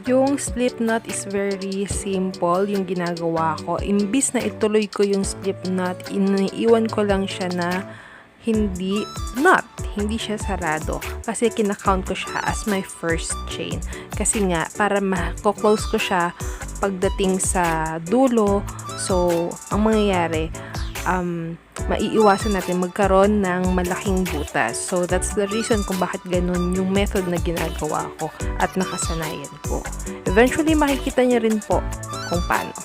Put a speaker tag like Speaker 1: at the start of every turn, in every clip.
Speaker 1: Yung slip knot is very simple yung ginagawa ko. Imbis na ituloy ko yung slip knot, iniiwan ko lang siya na hindi siya sarado. Kasi kinakount ko siya as my first chain. Kasi nga, para ma-close ko siya pagdating sa dulo. So, ang mangyayari, maiiwasan natin magkaroon ng malaking butas. So, that's the reason kung bakit ganun yung method na ginagawa ko at nakasanayan ko. Eventually, makikita niyo rin po kung paano.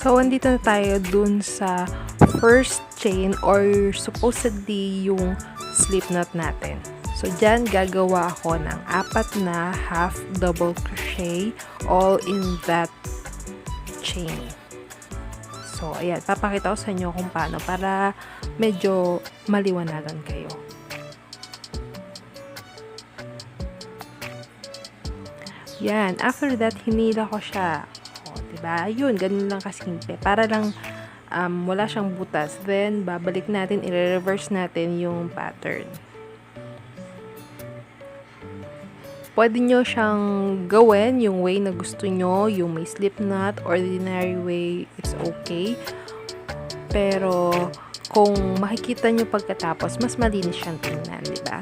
Speaker 1: So, andito na tayo dun sa first chain or supposedly yung slip knot natin. So, dyan gagawa ako ng 4 na half double crochet all in that chain. So, ayan. Papakita ko sa inyo kung paano para medyo maliwanagan kayo. Yan. After that, hinila ko siya. Diba? Yun, ganun lang kasimple. Para lang wala siyang butas. Then, babalik natin, i-reverse natin yung pattern. Pwede nyo siyang gawin yung way na gusto nyo, yung may slip knot, ordinary way, it's okay. Pero, kung makikita nyo pagkatapos, mas malinis siyang tingnan, diba?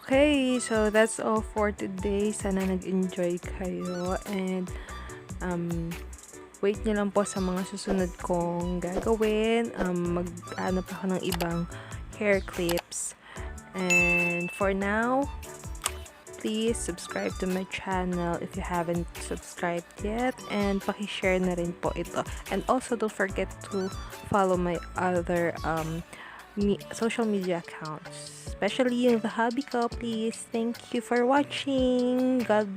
Speaker 1: Okay, so that's all for today. Sana nag-enjoy kayo and wait nyo lang po sa mga susunod kong gagawin. Mag-ano pa ako ng ibang hair clips. And for now, please subscribe to my channel if you haven't subscribed yet. And paki-share na rin po ito. And also don't forget to follow my other social media accounts. Especially yung The Hobby ko, please. Thank you for watching. God bless.